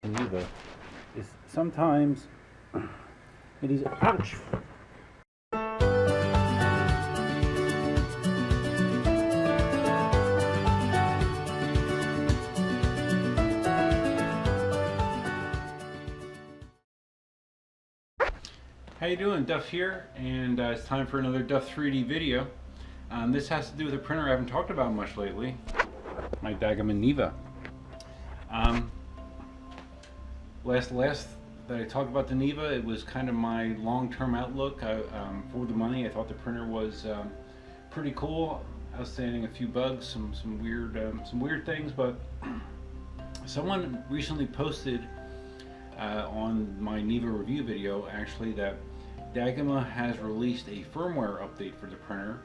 Neva is sometimes it is ouch. How you doing? Duff here, and it's time for another Duff 3D video. This has to do with a printer I haven't talked about much lately, my daggum Neva. Last that I talked about the Neva, it was kind of my long-term outlook. For the money, I thought the printer was pretty cool. Outstanding, a few bugs, some weird things, but someone recently posted on my Neva review video actually that Dagima has released a firmware update for the printer,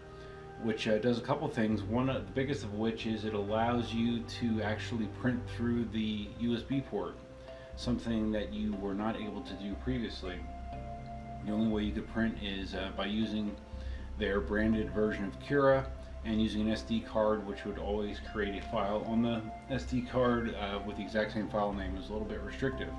which does a couple things. One of the biggest of which is it allows you to actually print through the USB port, something that you were not able to do previously. The only way you could print is by using their branded version of Cura and using an SD card, which would always create a file on the SD card with the exact same file name. It was a little bit restrictive.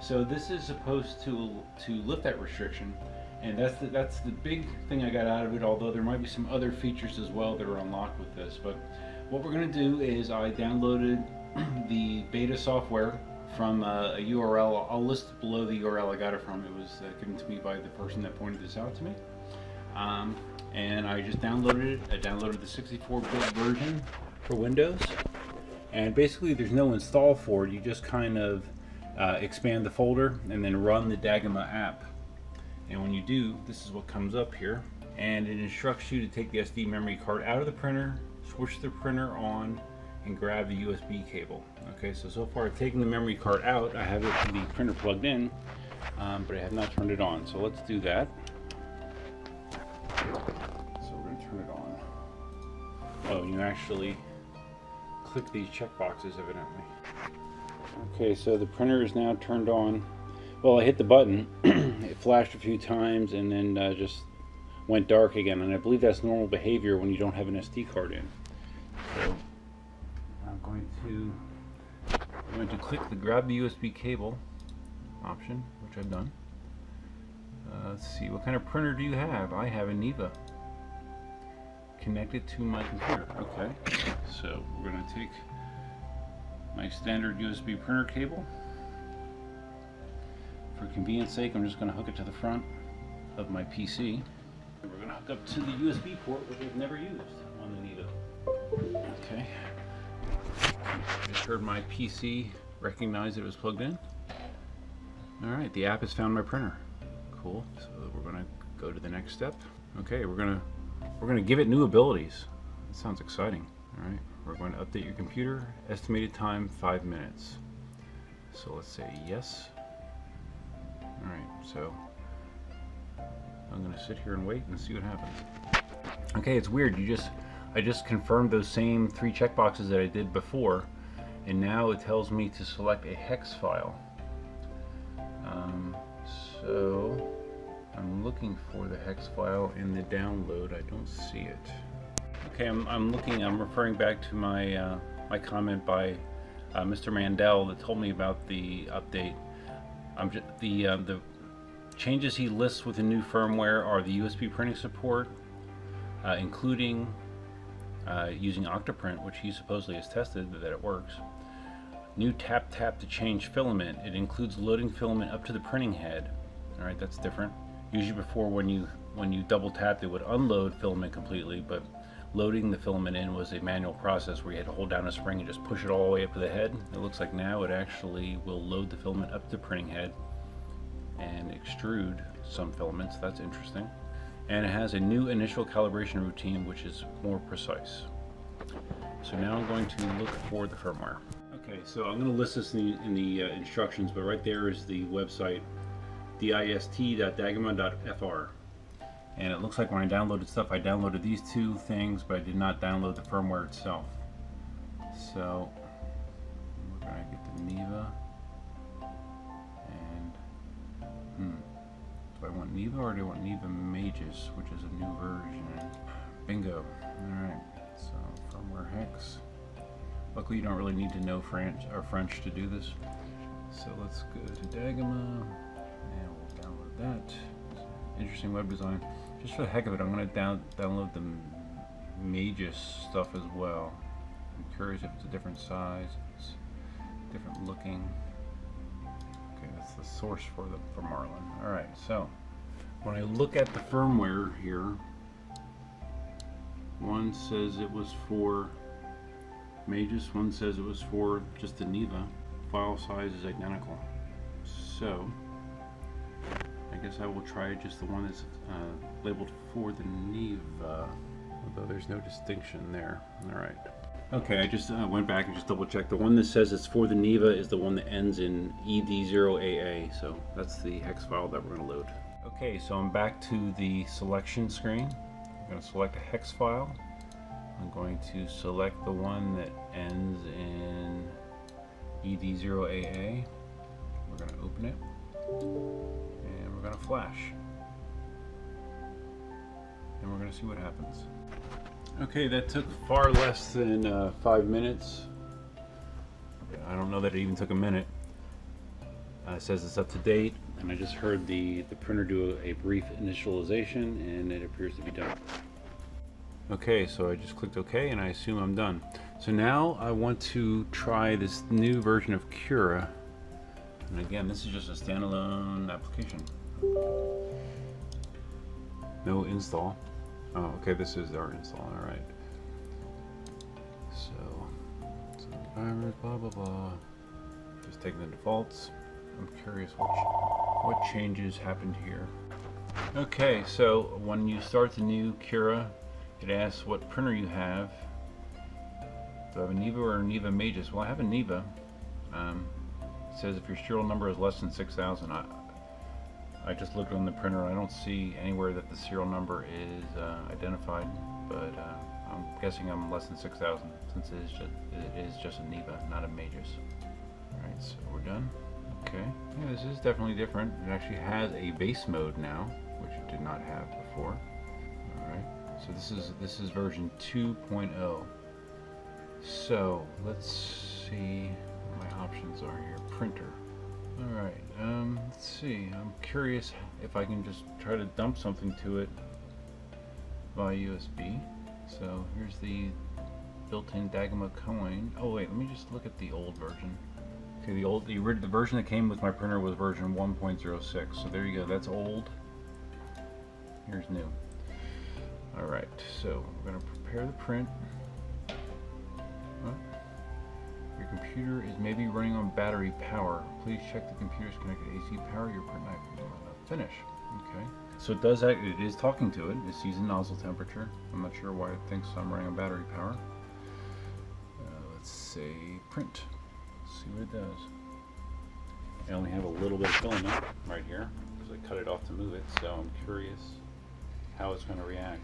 So this is supposed to lift that restriction, and that's the big thing I got out of it, although there might be some other features as well that are unlocked with this. But what we're going to do is I downloaded the beta software from a URL. I'll list below the URL I got it from. It was given to me by the person that pointed this out to me. And I just downloaded it. I downloaded the 64-bit version for Windows. And basically there's no install for it. You just kind of expand the folder and then run the Dagima app. And when you do, this is what comes up here. And it instructs you to take the SD memory card out of the printer, switch the printer on, and grab the USB cable. Okay, so far I've taken the memory card out. I have the printer plugged in, but I have not turned it on. So let's do that. So we're going to turn it on. Oh, you actually click these check boxes evidently. Okay, so the printer is now turned on. Well, I hit the button, it flashed a few times and then just went dark again, and I believe that's normal behavior when you don't have an SD card in. So I'm going to click the grab the USB cable option, which I've done. Let's see, what kind of printer do you have? I have a Neva connected to my computer. Okay, so we're going to take my standard USB printer cable. For convenience sake, I'm just going to hook it to the front of my PC. And we're going to hook up to the USB port, which we've never used on the Neva. Okay. Just heard my PC recognize it was plugged in. Alright, the app has found my printer. Cool. So we're going to go to the next step. Okay, we're going to give it new abilities. That sounds exciting. Alright, we're going to update your computer. Estimated time 5 minutes. So let's say yes. Alright, so I'm going to sit here and wait and see what happens. Okay, it's weird. I just confirmed those same 3 checkboxes that I did before, and now it tells me to select a hex file. So I'm looking for the hex file in the download. I don't see it. Okay, I'm referring back to my my comment by Mr. Mandel that told me about the update. The changes he lists with the new firmware are the USB printing support, including using Octoprint, which he supposedly has tested that it works. New tap to change filament. It includes loading filament up to the printing head. All right, that's different. Usually before, when you double tapped, it would unload filament completely, but loading the filament in was a manual process where you had to hold down a spring and just push it all the way up to the head. It looks like now it actually will load the filament up to the printing head and extrude some filaments. That's interesting. And it has a new initial calibration routine, which is more precise. So now I'm going to look for the firmware. Okay, so I'm going to list this in the instructions, but right there is the website, dist.dagima.fr. And it looks like when I downloaded stuff, I downloaded these 2 things, but I did not download the firmware itself. So we're going to get the Neva, and do I want Neva or do I want Neva Mages, which is a new version? Bingo. Alright, so firmware hex. Luckily you don't really need to know French to do this. So let's go to Dagama, and we'll download that. Interesting web design. Just for the heck of it, I'm going to download the Magus stuff as well. I'm curious if it's a different size, if it's different looking. Okay, that's the source for Marlin. Alright, so when I look at the firmware here, one says it was for Magus, one says it was for just the Neva. File size is identical. So I guess I will try just the one that's labeled for the Neva, although there's no distinction there. Alright. Okay, I just went back and just double checked. The one that says it's for the Neva is the one that ends in ED0AA, so that's the hex file that we're going to load. Okay, so I'm back to the selection screen. I'm going to select a hex file. I'm going to select the one that ends in ED0AA. We're going to open it, and we're going to flash. And we're going to see what happens. Okay, that took far less than 5 minutes. I don't know that it even took a minute. It says it's up to date, and I just heard the printer do a brief initialization, and it appears to be done. Okay, so I just clicked OK, and I assume I'm done. So now I want to try this new version of Cura. And again, this is just a standalone application. No install. Oh, okay, this is our install, alright. So virus, blah blah blah. Just taking the defaults. I'm curious what changes happened here. Okay, so when you start the new Cura, it asks what printer you have. Do I have a Neva or a Neva Magus? Well, I have a Neva. It says if your serial number is less than 6,000. I just looked on the printer. I don't see anywhere that the serial number is identified, but I'm guessing I'm less than 6,000 since it is just a Neva, not a Magus. Alright, so we're done. Okay, yeah, this is definitely different. It actually has a base mode now, which it did not have before. Alright, so this is version 2.0. So let's see what my options are here. Printer. Alright, let's see. I'm curious if I can just try to dump something to it via USB. So here's the built-in Dagama coin. Oh wait, let me just look at the old version. Okay, the version that came with my printer was version 1.06. So there you go, that's old. Here's new. Alright, so we're going to prepare the print. What? Your computer is maybe running on battery power. Please check the computer's connected AC power. Your print knife will not finish. Okay. So it is talking to it. It sees the nozzle temperature. I'm not sure why it thinks I'm running on battery power. Let's say print. See what it does. I only have a little bit of filament right here because I cut it off to move it, so I'm curious how it's going to react.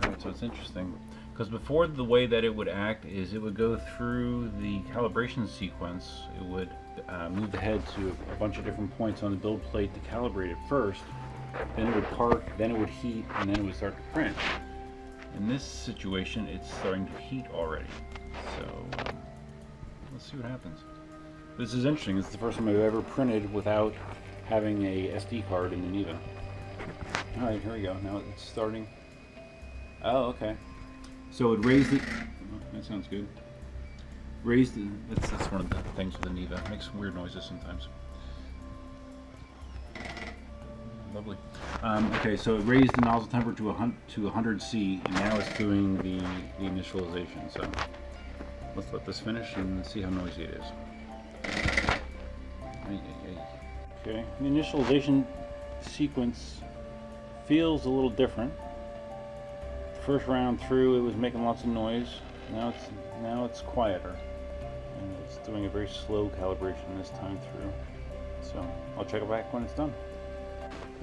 Alright, so it's interesting because before, the way that it would act is it would go through the calibration sequence. It would move the head to a bunch of different points on the build plate to calibrate it first, then it would park, then it would heat, and then it would start to print. In this situation, it's starting to heat already, so let's see what happens. This is interesting. It's the first time I've ever printed without having a SD card in the Neva. Alright, here we go. Now it's starting. Oh, okay. So it raised it. Oh, that sounds good. Raised the. That's one of the things with the Neva. It makes weird noises sometimes. Lovely. Okay, so it raised the nozzle temperature to 100°C, and now it's doing the initialization. So let's let this finish and see how noisy it is. Okay, the initialization sequence feels a little different. First round through, it was making lots of noise. Now it's quieter, and it's doing a very slow calibration this time through. So I'll check it back when it's done.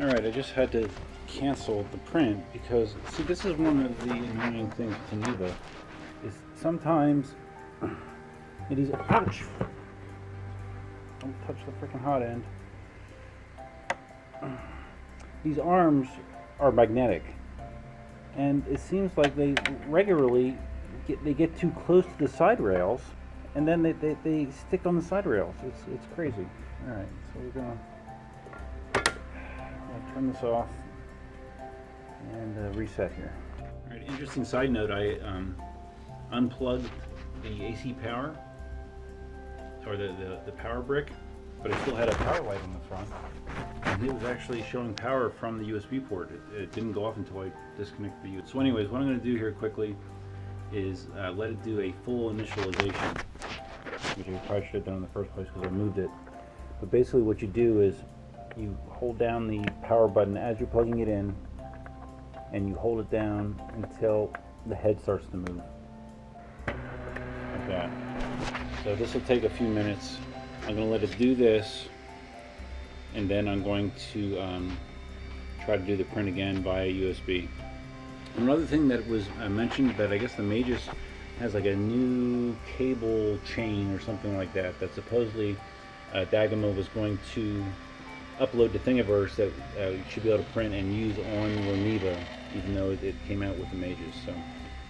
All right, I just had to cancel the print because, see, this is one of the annoying things with Neva, is sometimes it is, ouch! Don't touch the freaking hot end. These arms are magnetic, and it seems like they regularly get too close to the side rails, and then they stick on the side rails. It's crazy. All right, so we're gonna turn this off and reset here. All right, interesting side note, I unplugged the AC power, or the power brick, but it still had a power light on the front, and it was actually showing power from the USB port. It didn't go off until I disconnected the USB. So anyways, what I'm going to do here quickly is let it do a full initialization, which I probably should have done in the first place because I moved it. But basically what you do is you hold down the power button as you're plugging it in, and you hold it down until the head starts to move. Like that. So this will take a few minutes. I'm going to let it do this, and then I'm going to try to do the print again via USB. Another thing that was mentioned, that I guess the Magus has like a new cable chain or something like that, that supposedly Dagamo was going to upload to Thingiverse that you should be able to print and use on your Neva, even though it came out with the Magus. So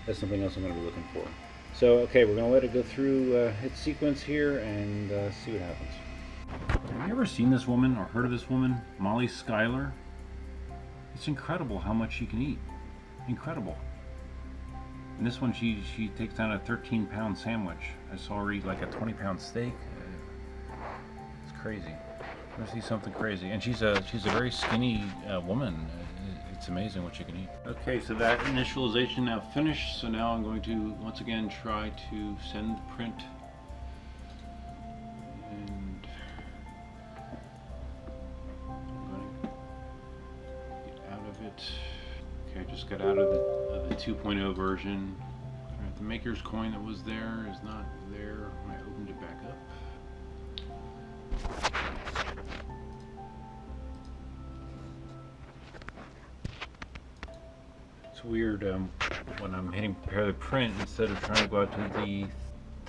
that's something else I'm going to be looking for. So okay, we're going to let it go through its sequence here and see what happens. Have you ever seen this woman or heard of this woman, Molly Schuyler? It's incredible how much she can eat. Incredible. And this one, she takes down a 13-pound sandwich. I saw her eat like a 20-pound steak. It's crazy. I see something crazy, and she's a very skinny woman. It's amazing what she can eat. Okay, so that initialization now finished. So now I'm going to once again try to send print, and I'm going to get out of it. Okay, I just got out of the 2.0 version. All right, the maker's coin that was there is not there when I opened it back up. It's weird when I'm hitting prepare the print, instead of trying to go out to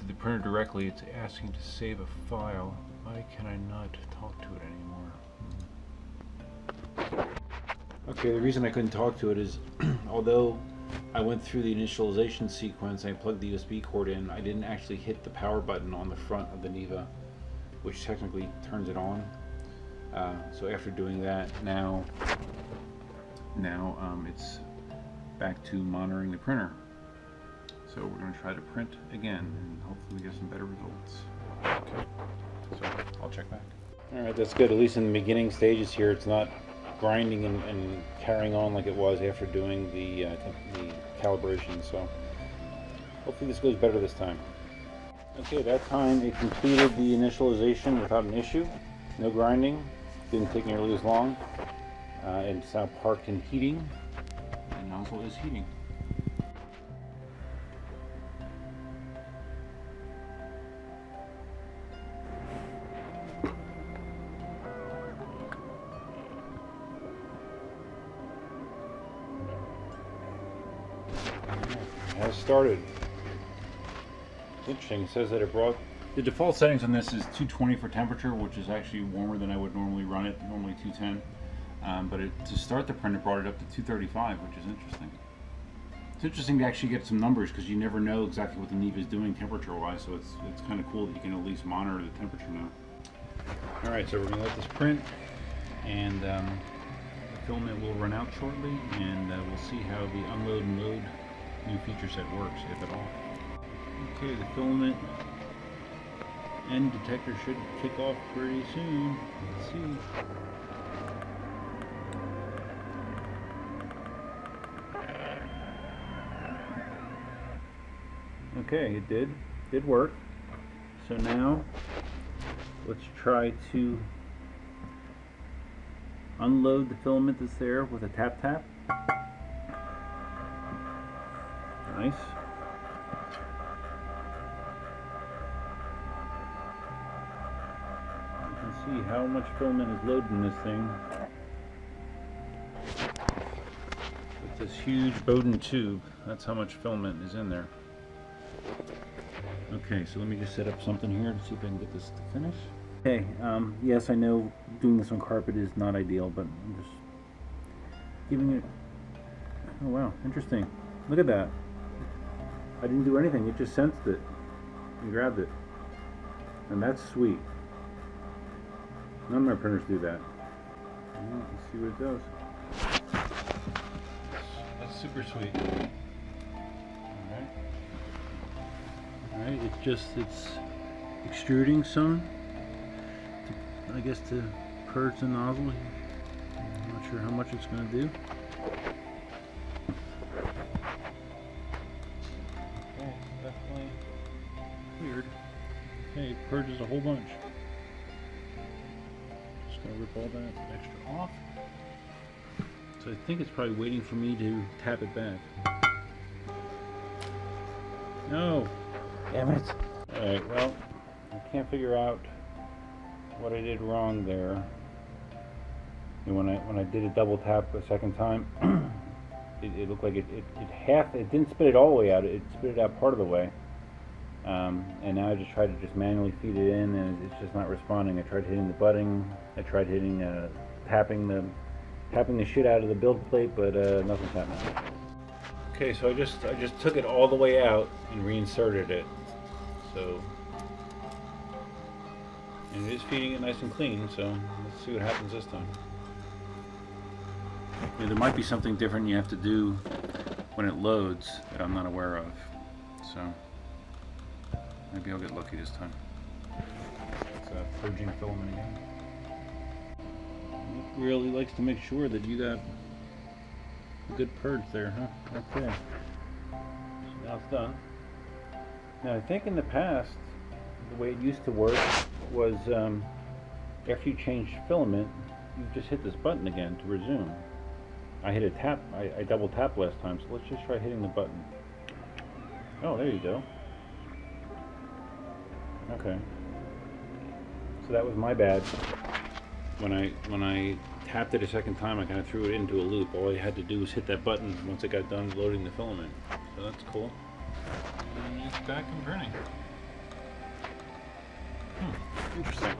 the printer directly, it's asking to save a file. Why can I not talk to it anymore? Okay, the reason I couldn't talk to it is although I went through the initialization sequence and I plugged the USB cord in, I didn't actually hit the power button on the front of the Neva, which technically turns it on. So after doing that, now it's back to monitoring the printer. So we're going to try to print again and hopefully get some better results. Okay, so I'll check back. Alright, that's good. At least in the beginning stages here, it's not grinding and carrying on like it was after doing the calibration. So hopefully this goes better this time. Okay, that time it completed the initialization without an issue. No grinding. Didn't take nearly as long. It's now parked in heating. The nozzle is heating. It has started. It's interesting. It says that it brought the default settings on this is 220 for temperature, which is actually warmer than I would normally run it. Normally 210. But to start the print, it brought it up to 235, which is interesting. It's interesting to actually get some numbers because you never know exactly what the Neva is doing temperature-wise, so it's kind of cool that you can at least monitor the temperature now. All right, so we're going to let this print, and the filament will run out shortly, and we'll see how the unload and load new feature set works, if at all. Okay, the filament end detector should kick off pretty soon. Let's see. Okay, it did work. So now let's try to unload the filament that's there with a tap. Nice. You can see how much filament is loaded in this thing. With this huge Bowden tube, that's how much filament is in there. Okay, so let me just set up something here to see if I can get this to finish. Okay, yes, I know doing this on carpet is not ideal, but I'm just giving it... Oh wow, interesting. Look at that. I didn't do anything, it just sensed it and grabbed it. And that's sweet. None of my printers do that. Let's see what it does. That's super sweet. Alright, it's extruding some, I guess, to purge the nozzle. I'm not sure how much it's going to do. Okay, definitely weird. Okay, it purges a whole bunch. Just going to rip all that extra off. So I think it's probably waiting for me to tap it back. No! Damn it! Alright, well, I can't figure out what I did wrong there. And when I did a double tap a second time, it looked like it didn't spit it all the way out, it spit it out part of the way. And now I just tried to just manually feed it in, and it's just not responding. I tried hitting the button, I tried hitting, tapping the shit out of the build plate, but nothing's happening. Okay, so I just took it all the way out and reinserted it. So, and it is feeding it nice and clean, so let's see what happens this time. Yeah, there might be something different you have to do when it loads that I'm not aware of. So, maybe I'll get lucky this time. It's purging filament again. It really likes to make sure that you got a good purge there, huh? Okay. So now it's done. Now I think in the past, the way it used to work was after you changed filament, you just hit this button again to resume. I hit a tap, I double tapped last time, so let's just try hitting the button. Oh, there you go. Okay. So that was my bad. When I tapped it a second time, I kind of threw it into a loop. All I had to do was hit that button once it got done loading the filament. So that's cool. And it's back and printing. Interesting.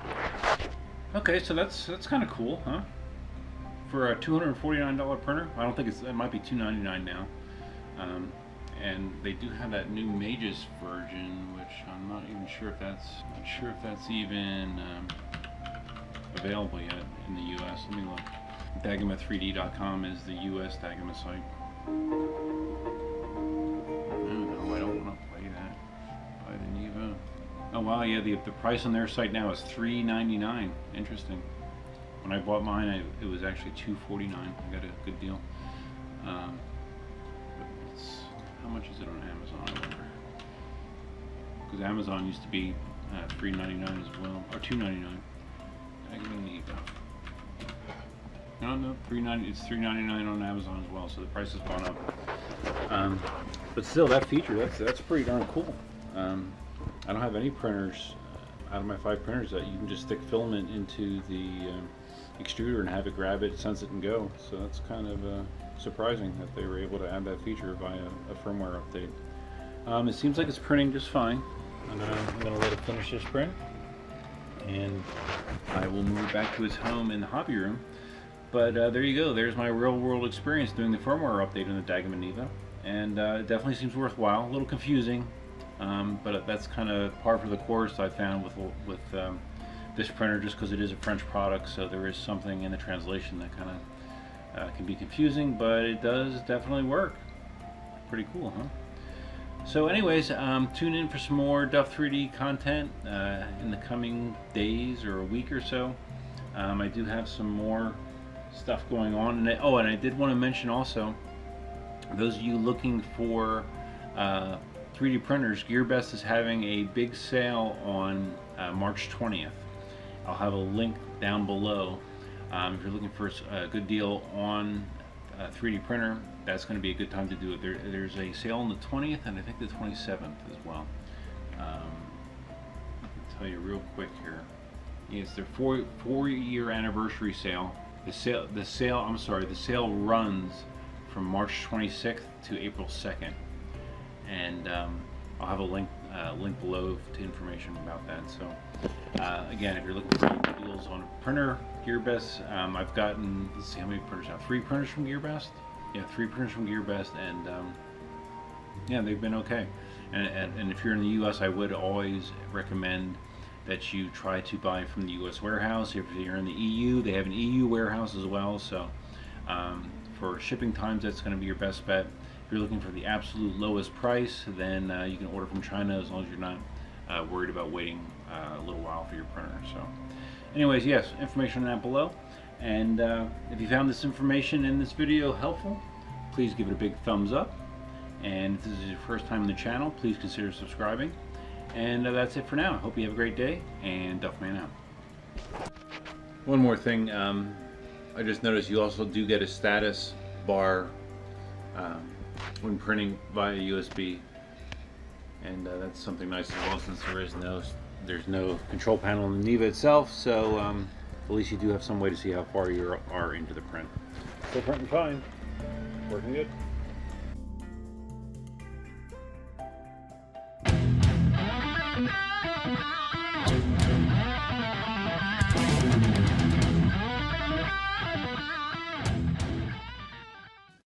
Okay, so that's kind of cool, huh? For a $249 printer, I don't think it might be $299 now. And they do have that new Mages version, which I'm not even sure if that's even available yet in the US. Let me look. Dagama3D.com is the US Dagama site. No, I don't want to play that. Buy the Neva. Oh wow, yeah, the price on their site now is $399. Interesting. When I bought mine, it was actually $249. I got a good deal. But how much is it on Amazon? I wonder. Because Amazon used to be $3.99 as well, or $2.99. No, $3.90. It's $3.99 on Amazon as well, so the price has gone up. But still, that feature that's pretty darn cool. I don't have any printers out of my 5 printers that you can just stick filament into the extruder and have it grab it, sense it, and go. So that's kind of surprising that they were able to add that feature via a firmware update. It seems like it's printing just fine. I'm gonna let it finish this print, and I will move it back to its home in the hobby room. But there you go. There's my real-world experience doing the firmware update on the Dagama Neva, and it definitely seems worthwhile. A little confusing, but that's kind of par for the course I found with this printer, just because it is a French product, so there is something in the translation that kind of can be confusing, but it does definitely work. Pretty cool, huh? So anyways, tune in for some more Duff 3D content in the coming days or a week or so. I do have some more stuff going on. And I did want to mention also, those of you looking for 3D printers, GearBest is having a big sale on March 20th. I'll have a link down below. If you're looking for a good deal on a 3D printer, that's going to be a good time to do it. There's a sale on the 20th and I think the 27th as well. I can tell you real quick here. Yeah, it's their four-year anniversary sale. The sale runs from March 26th to April 2nd, and I'll have a link below to information about that. So again, if you're looking for deals on a printer, GearBest, I've gotten, let's see how many printers now. 3 printers from GearBest. Yeah, 3 printers from GearBest, and yeah, they've been okay. And if you're in the U.S., I would always recommend that you try to buy from the US warehouse. If you're in the EU, they have an EU warehouse as well, so for shipping times, that's going to be your best bet. If you're looking for the absolute lowest price, then you can order from China, as long as you're not worried about waiting a little while for your printer. So anyways, yes, information on that below. And if you found this information in this video helpful, please give it a big thumbs up. And if this is your first time on the channel, please consider subscribing. And that's it for now. I hope you have a great day, and Duffman out. One more thing, I just noticed you also do get a status bar when printing via USB, and that's something nice as well, since there's no control panel in the Neva itself. So at least you do have some way to see how far you are into the print. Still printing fine, working good.